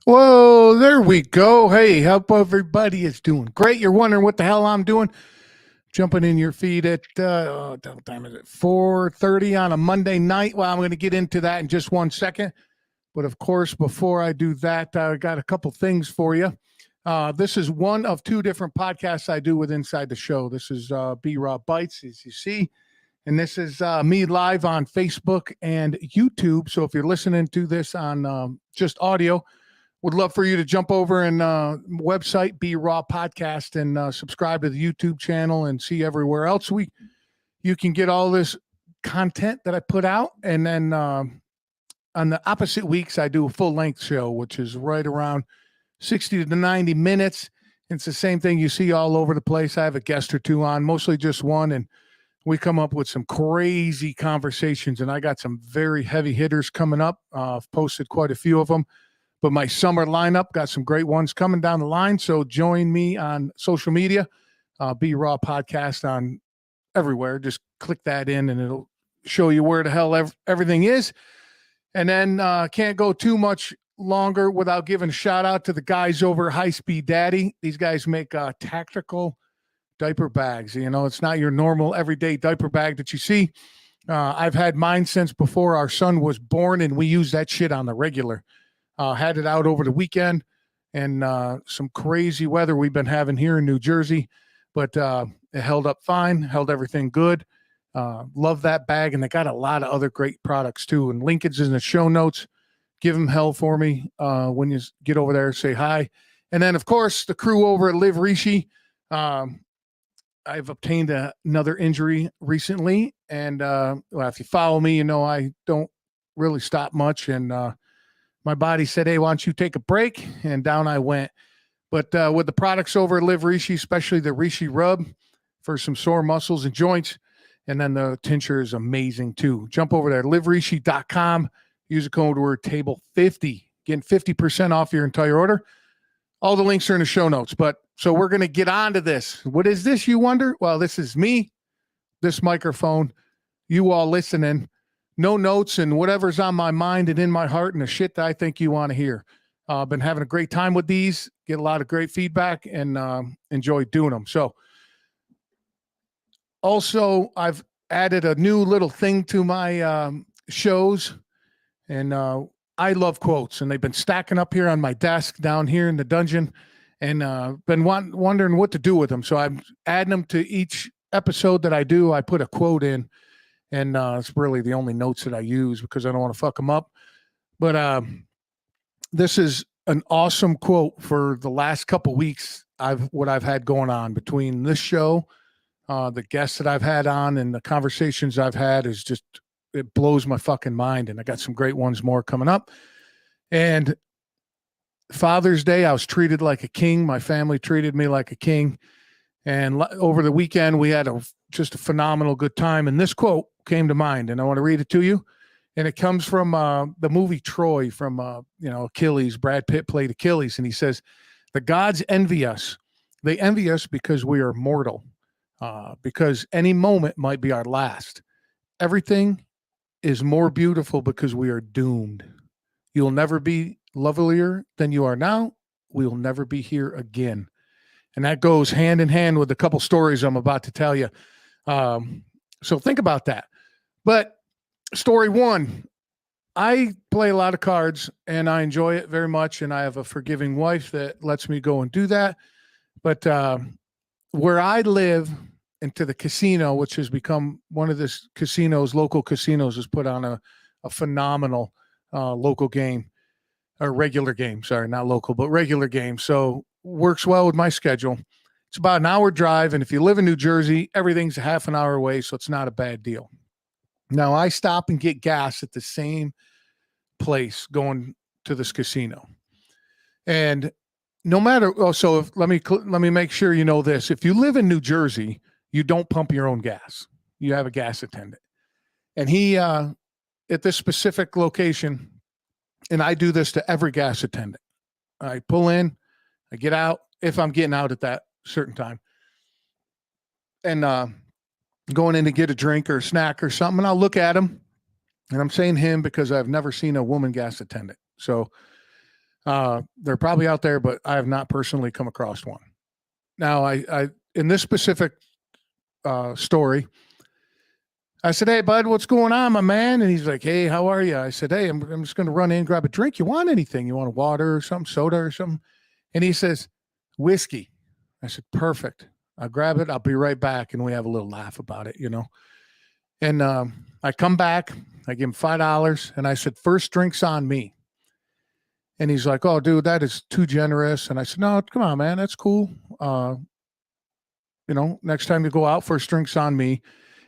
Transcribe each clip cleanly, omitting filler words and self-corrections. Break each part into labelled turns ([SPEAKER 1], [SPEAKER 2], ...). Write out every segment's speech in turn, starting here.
[SPEAKER 1] Whoa, there we go. Hey, hope everybody is doing great. You're wondering what the hell I'm doing? Jumping in your feed at what time is it? 4:30 on a Monday night. Well, I'm going to get into that in just 1 second. But of course, before I do that, I got a couple things for you. This is one of two different podcasts I do with Inside the Show. This is B-Raw Bites, as you see. And this is me live on Facebook and YouTube. So if you're listening to this on just audio, would love for you to jump over and website B-Raw Podcast and subscribe to the YouTube channel and see everywhere else you can get all this content that I put out. And then on the opposite weeks, I do a full-length show, which is right around 60 to 90 minutes. It's the same thing you see all over the place. I have a guest or two on, mostly just one, and we come up with some crazy conversations, and I got some very heavy hitters coming up. I've posted quite a few of them. But my summer lineup got some great ones coming down the line. So join me on social media, B-Raw Podcast on everywhere. Just click that in and it'll show you where the hell everything is. And then can't go too much longer without giving a shout out to the guys over High Speed Daddy. These guys make tactical diaper bags. You know, it's not your normal everyday diaper bag that you see. I've had mine since before our son was born, and we use that shit on the regular. Had it out over the weekend, and some crazy weather we've been having here in New Jersey, but it held up fine, held everything good. Love that bag, and they got a lot of other great products too. And Lincoln's in the show notes. Give them hell for me when you get over there. Say hi. And then, of course, the crew over at Live Rishi. I've obtained another injury recently, and well, if you follow me, you know I don't really stop much, and my body said, hey, why don't you take a break? And down I went. But with the products over at Live Rishi, especially the Rishi Rub for some sore muscles and joints, and then the tincture is amazing too. Jump over there, liverishi.com. Use the code word table50, getting 50% off your entire order. All the links are in the show notes. But so we're going to get on to this. What is this, you wonder? Well, this is me, this microphone, you all listening. No notes and whatever's on my mind and in my heart and the shit that I think you want to hear. I've been having a great time with these, get a lot of great feedback, and enjoy doing them. So also, I've added a new little thing to my shows, and I love quotes, and they've been stacking up here on my desk down here in the dungeon, and been wondering what to do with them. So I'm adding them to each episode that I do. I put a quote in. And it's really the only notes that I use because I don't want to fuck them up. But this is an awesome quote for the last couple weeks. What I've had going on between this show, the guests that I've had on, and the conversations I've had is just, it blows my fucking mind. And I got some great ones more coming up. And Father's Day, I was treated like a king. My family treated me like a king. And over the weekend, we had just a phenomenal good time. And this quote came to mind, and I want to read it to you. And it comes from the movie Troy from, Achilles. Brad Pitt played Achilles. And he says, the gods envy us. They envy us because we are mortal, because any moment might be our last. Everything is more beautiful because we are doomed. You'll never be lovelier than you are now. We will never be here again. And that goes hand in hand with a couple stories I'm about to tell you. So think about that. But story one, I play a lot of cards and I enjoy it very much. And I have a forgiving wife that lets me go and do that. But where I live into the casino, which has become one of the local casinos, has put on a phenomenal local game, or regular game. Sorry, not local, but regular game. So works well with my schedule. It's about an hour drive. And if you live in New Jersey, everything's a half an hour away. So it's not a bad deal. Now I stop and get gas at the same place going to this casino. And no matter, let me make sure you know this. If you live in New Jersey, you don't pump your own gas. You have a gas attendant. And he at this specific location, and I do this to every gas attendant. I pull in, I get out if I'm getting out at that certain time, and going in to get a drink or a snack or something, and I'll look at him, and I'm saying him because I've never seen a woman gas attendant. So they're probably out there, but I have not personally come across one. Now, I in this specific story, I said, "Hey, bud, what's going on, my man?" And he's like, "Hey, how are you?" I said, "Hey, I'm just going to run in, grab a drink. You want anything? You want a water or something, soda or something?" And he says, "Whiskey." I said, "Perfect. I'll grab it. I'll be right back." And we have a little laugh about it, you know. And I come back. I give him $5, and I said, "First drink's on me." And he's like, "Oh, dude, that is too generous." And I said, "No, come on, man. That's cool. You know, next time you go out, first drink's on me."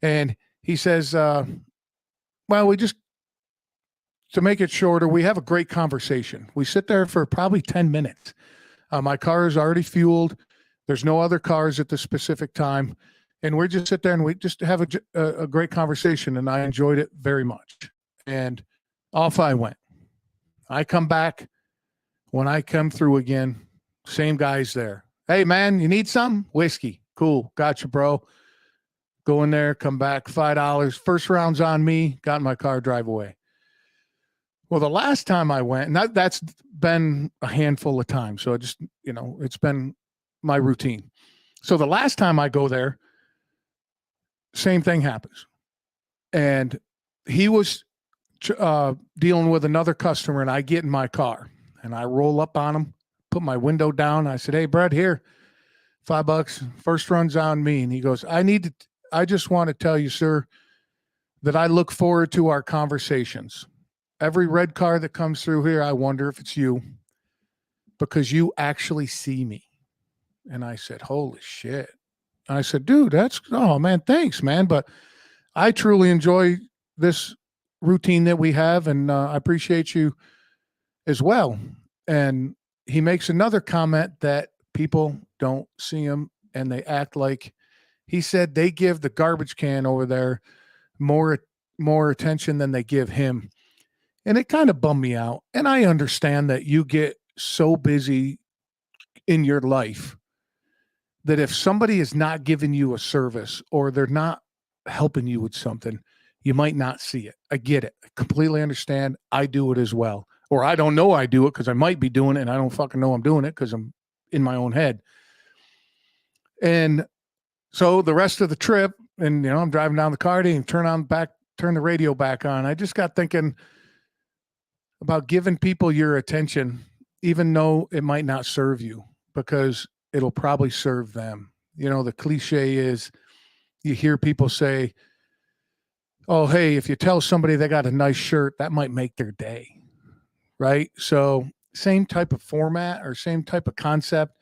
[SPEAKER 1] And he says, "Well, we just, to make it shorter, we have a great conversation. We sit there for probably 10 minutes. My car is already fueled. There's no other cars at the specific time. And we just sit there and we just have a great conversation. And I enjoyed it very much." And off I went. I come back. When I come through again, same guy's there. "Hey, man, you need something?" "Whiskey." "Cool. Gotcha, bro." Go in there, come back, $5. First round's on me. Got in my car, drive away. Well, the last time I went, and that's been a handful of times. So it just, you know, it's been my routine. So the last time I go there, same thing happens. And he was dealing with another customer, and I get in my car and I roll up on him, put my window down. I said, "Hey, Brett, here, $5. First run's on me." And he goes, I just want to tell you, sir, that I look forward to our conversations. Every red car that comes through here, I wonder if it's you, because you actually see me." And I said, "Holy shit." I said, "Dude, oh man, thanks, man. But I truly enjoy this routine that we have, and I appreciate you as well." And he makes another comment that people don't see him and they act like, he said they give the garbage can over there more attention than they give him. And it kind of bummed me out. And I understand that you get so busy in your life that if somebody is not giving you a service or they're not helping you with something, you might not see it. I get it. I completely understand. I do it as well. Or I don't know I do it because I might be doing it and I don't fucking know I'm doing it because I'm in my own head. And so the rest of the trip, and you know, I'm driving down the car and turn the radio back on. I just got thinking about giving people your attention, even though it might not serve you, because it'll probably serve them. You know, the cliche is, you hear people say, "Oh, hey, if you tell somebody they got a nice shirt, that might make their day." Right? So same type of format or same type of concept,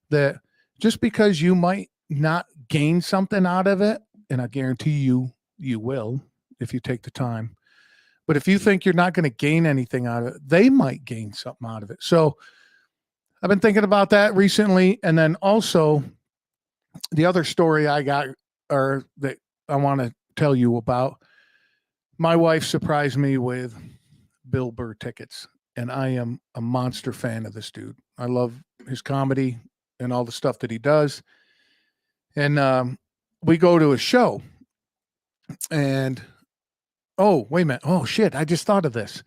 [SPEAKER 1] that just because you might not gain something out of it, and I guarantee you will if you take the time. But if you think you're not going to gain anything out of it, they might gain something out of it. So I've been thinking about that recently. And then also the other story I got, or that I want to tell you about, my wife surprised me with Bill Burr tickets. And I am a monster fan of this dude. I love his comedy and all the stuff that he does. And we go to a show, and oh, wait a minute. Oh shit. I just thought of this.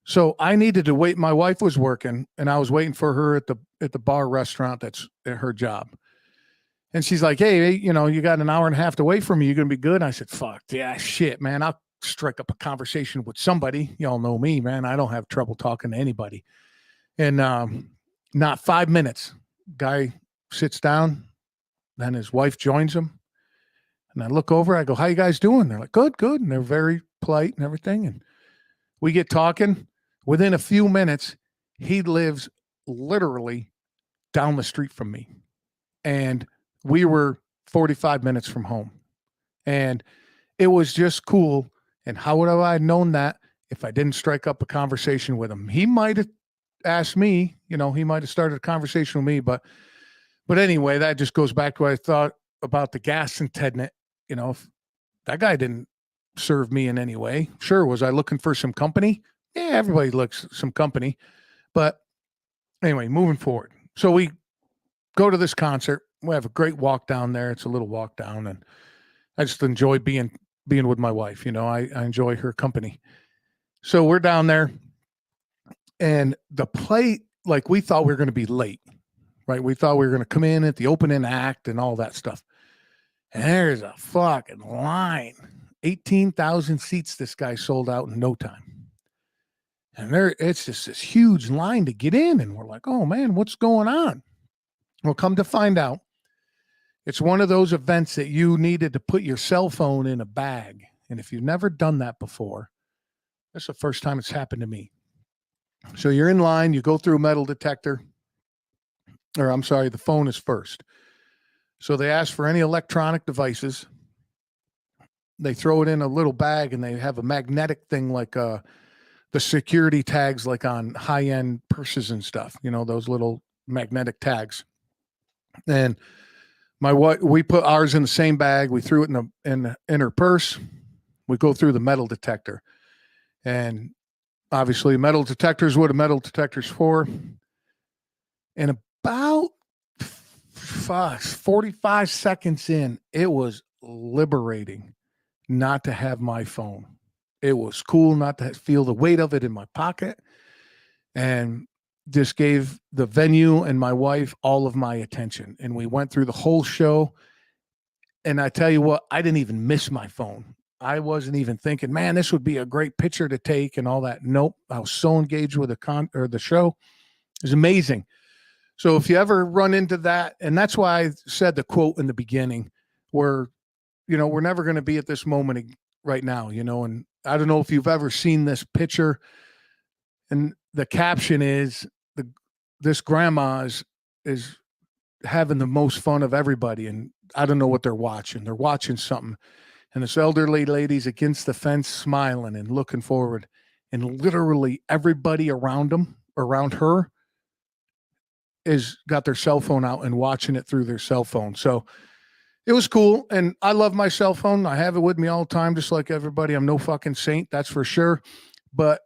[SPEAKER 1] So I needed to wait. My wife was working and I was waiting for her at the bar restaurant that's at her job. And she's like, "Hey, you know, you got an hour and a half to wait for me. You're going to be good." And I said, "Fuck yeah, shit, man. I'll strike up a conversation with somebody." Y'all know me, man. I don't have trouble talking to anybody. And not 5 minutes, guy sits down, then his wife joins him. And I look over, I go, "How you guys doing?" They're like, "Good, good." And they're very polite and everything. And we get talking. Within a few minutes, he lives literally down the street from me. And we were 45 minutes from home. And it was just cool. And how would I have known that if I didn't strike up a conversation with him? He might have asked me, you know, he might have started a conversation with me. But anyway, that just goes back to what I thought about the gas attendant. You know, if that guy didn't serve me in any way. Sure, was I looking for some company? Yeah, everybody looks some company. But anyway, moving forward. So we go to this concert. We have a great walk down there. It's a little walk down, and I just enjoy being with my wife. I enjoy her company. So we're down there, and the play, like, we thought we were going to be late, right? We thought we were going to come in at the opening act and all that stuff. And there's a fucking line. 18,000 seats this guy sold out in no time. And it's just this huge line to get in. And we're like, oh man, what's going on? Well, come to find out, it's one of those events that you needed to put your cell phone in a bag. And if you've never done that before, that's the first time it's happened to me. So you're in line, you go through a metal detector, or I'm sorry, the phone is first. So they ask for any electronic devices. They throw it in a little bag, and they have a magnetic thing like the security tags, like on high-end purses and stuff, those little magnetic tags. And we put ours in the same bag. We threw it in her purse. We go through the metal detector. And obviously, metal detectors, what a metal detector's for. And about 45 seconds in, it was liberating not to have my phone. It was cool not to feel the weight of it in my pocket, and just gave the venue and my wife all of my attention. And we went through the whole show. And I tell you what, I didn't even miss my phone. I wasn't even thinking, man, this would be a great picture to take and all that. Nope. I was so engaged with the show. It was amazing. So if you ever run into that, and that's why I said the quote in the beginning, where, we're never going to be at this moment right now, and I don't know if you've ever seen this picture, and the caption is, this grandma is having the most fun of everybody. And I don't know what they're watching. They're watching something. And this elderly lady's against the fence smiling and looking forward. And literally everybody around her, is got their cell phone out and watching it through their cell phone. So it was cool. And I love my cell phone. I have it with me all the time, just like everybody. I'm no fucking saint, that's for sure. But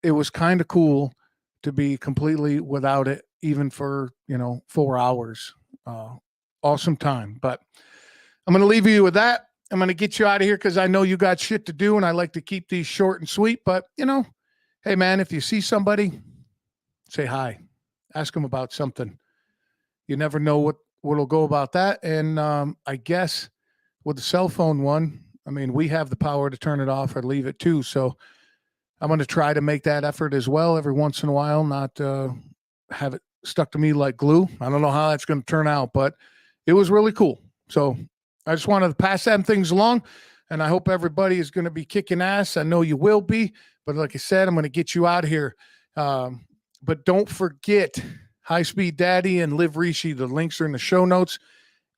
[SPEAKER 1] it was kind of cool to be completely without it, even for, 4 hours. Awesome time. But I'm going to leave you with that. I'm going to get you out of here because I know you got shit to do, and I like to keep these short and sweet. But, hey, man, if you see somebody, say hi. Ask them about something. You never know what'll go about that. And I guess with the cell phone one, we have the power to turn it off or leave it too. So I'm going to try to make that effort as well every once in a while, not have it stuck to me like glue. I don't know how that's going to turn out, but it was really cool. So I just wanted to pass them things along, and I hope everybody is going to be kicking ass. I know you will be, but like I said, I'm going to get you out of here. But don't forget High Speed Daddy and Live Rishi. The links are in the show notes.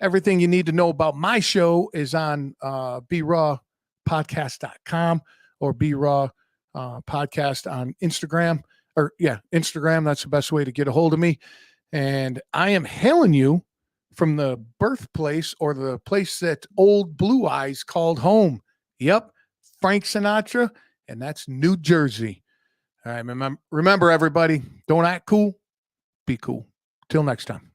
[SPEAKER 1] Everything you need to know about my show is on BRawPodcast.com or BRaw podcast on Instagram. Instagram. That's the best way to get a hold of me. And I am hailing you from the birthplace, or the place that old Blue Eyes called home. Yep, Frank Sinatra, and that's New Jersey. All right, remember everybody, don't act cool, be cool. Till next time.